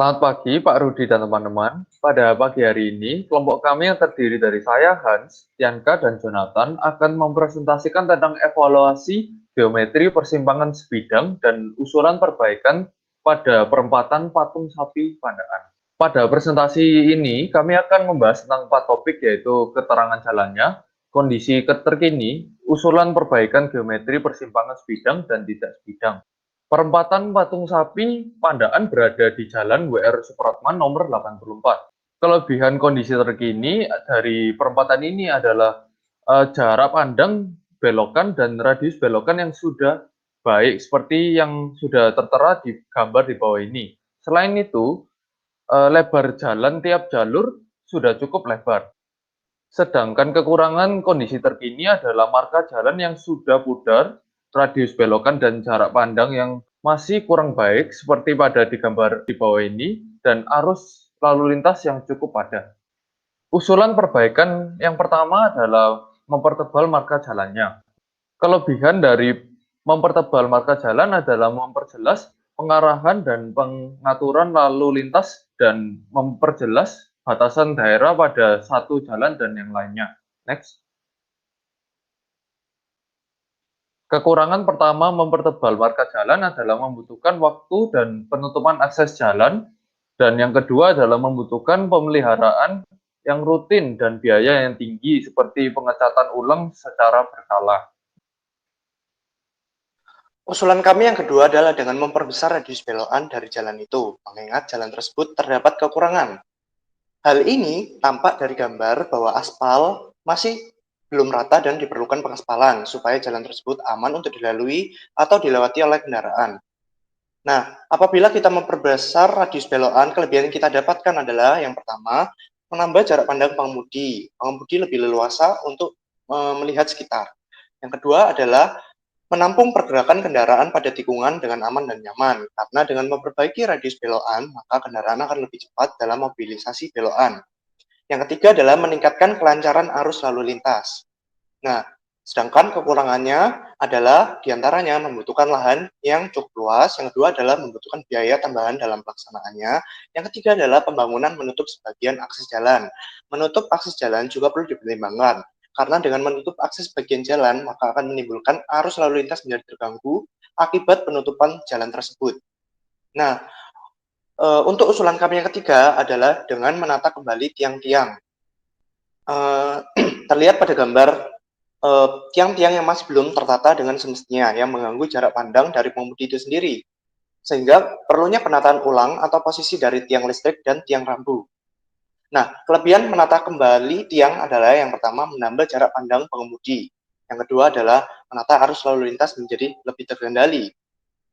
Selamat pagi Pak Rudi dan teman-teman. Pada pagi hari ini, kelompok kami yang terdiri dari saya, Hans, Tianka, dan Jonathan akan mempresentasikan tentang evaluasi geometri persimpangan sebidang dan usulan perbaikan pada perempatan Patung Sapi Pandaan. Pada presentasi ini, kami akan membahas tentang 4 topik, yaitu keterangan jalannya, kondisi terkini, usulan perbaikan geometri persimpangan sebidang dan tidak sebidang. Perempatan Patung Sapi Pandaan berada di Jalan WR Supratman nomor 84. Kelebihan kondisi terkini dari perempatan ini adalah jarak pandang belokan dan radius belokan yang sudah baik seperti yang sudah tertera di gambar di bawah ini. Selain itu, lebar jalan tiap jalur sudah cukup lebar. Sedangkan kekurangan kondisi terkini adalah marka jalan yang sudah pudar, radius belokan dan jarak pandang yang masih kurang baik seperti pada di gambar di bawah ini, dan arus lalu lintas yang cukup padat. Usulan perbaikan yang pertama adalah mempertebal marka jalannya. Kelebihan dari mempertebal marka jalan adalah memperjelas pengarahan dan pengaturan lalu lintas dan memperjelas batasan daerah pada satu jalan dan yang lainnya. Next. Kekurangan pertama mempertebal marka jalan adalah membutuhkan waktu dan penutupan akses jalan, dan yang kedua adalah membutuhkan pemeliharaan yang rutin dan biaya yang tinggi seperti pengecatan ulang secara berkala. Usulan kami yang kedua adalah dengan memperbesar radius belokan dari jalan itu, mengingat jalan tersebut terdapat kekurangan. Hal ini tampak dari gambar bahwa aspal masih belum rata dan diperlukan pengaspalan supaya jalan tersebut aman untuk dilalui atau dilewati oleh kendaraan. Nah, apabila kita memperbesar radius belokan, kelebihan yang kita dapatkan adalah yang pertama, menambah jarak pandang pengemudi. Pengemudi lebih leluasa untuk melihat sekitar. Yang kedua adalah menampung pergerakan kendaraan pada tikungan dengan aman dan nyaman, karena dengan memperbaiki radius belokan, maka kendaraan akan lebih cepat dalam mobilisasi belokan. Yang ketiga adalah meningkatkan kelancaran arus lalu lintas. Nah, sedangkan kekurangannya adalah diantaranya membutuhkan lahan yang cukup luas, yang kedua adalah membutuhkan biaya tambahan dalam pelaksanaannya, yang ketiga adalah pembangunan menutup sebagian akses jalan. Menutup akses jalan juga perlu dipertimbangkan, karena dengan menutup akses bagian jalan, maka akan menimbulkan arus lalu lintas menjadi terganggu akibat penutupan jalan tersebut. Nah, untuk usulan kami yang ketiga adalah dengan menata kembali tiang-tiang. Terlihat pada gambar tiang-tiang yang masih belum tertata dengan semestinya, yang mengganggu jarak pandang dari pengemudi itu sendiri, sehingga perlunya penataan ulang atau posisi dari tiang listrik dan tiang rambu. Nah, kelebihan menata kembali tiang adalah yang pertama menambah jarak pandang pengemudi. Yang kedua adalah menata arus lalu lintas menjadi lebih terkendali.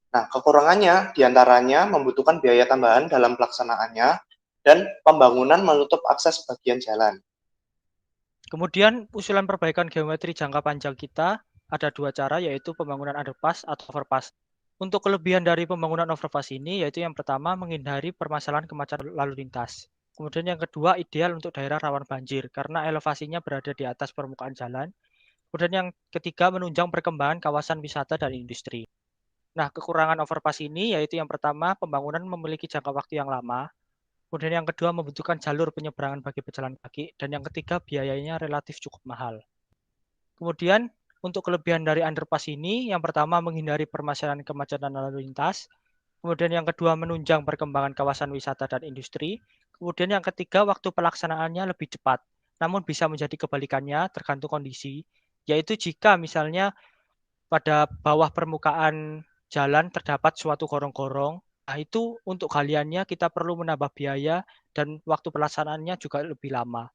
Nah, kekurangannya diantaranya membutuhkan biaya tambahan dalam pelaksanaannya dan pembangunan menutup akses bagian jalan. Kemudian usulan perbaikan geometri jangka panjang kita ada 2 cara, yaitu pembangunan underpass atau overpass. Untuk kelebihan dari pembangunan overpass ini, yaitu yang pertama menghindari permasalahan kemacetan lalu lintas. Kemudian yang kedua ideal untuk daerah rawan banjir karena elevasinya berada di atas permukaan jalan. Kemudian yang ketiga menunjang perkembangan kawasan wisata dan industri. Nah, kekurangan overpass ini yaitu yang pertama pembangunan memiliki jangka waktu yang lama. Kemudian yang kedua membutuhkan jalur penyeberangan bagi pejalan kaki, dan yang ketiga biayanya relatif cukup mahal. Kemudian untuk kelebihan dari underpass ini, yang pertama menghindari permasalahan kemacetan lalu lintas, kemudian yang kedua menunjang perkembangan kawasan wisata dan industri, kemudian yang ketiga waktu pelaksanaannya lebih cepat, namun bisa menjadi kebalikannya tergantung kondisi, yaitu jika misalnya pada bawah permukaan jalan terdapat suatu gorong-gorong. Nah, itu untuk galiannya kita perlu menambah biaya dan waktu pelaksanaannya juga lebih lama.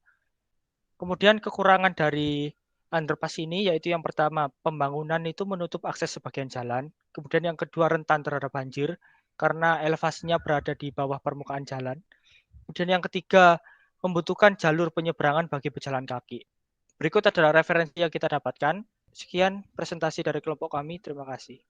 Kemudian kekurangan dari underpass ini yaitu yang pertama, pembangunan itu menutup akses sebagian jalan. Kemudian yang kedua, rentan terhadap banjir karena elevasinya berada di bawah permukaan jalan. Kemudian yang ketiga, membutuhkan jalur penyeberangan bagi pejalan kaki. Berikut adalah referensi yang kita dapatkan. Sekian presentasi dari kelompok kami. Terima kasih.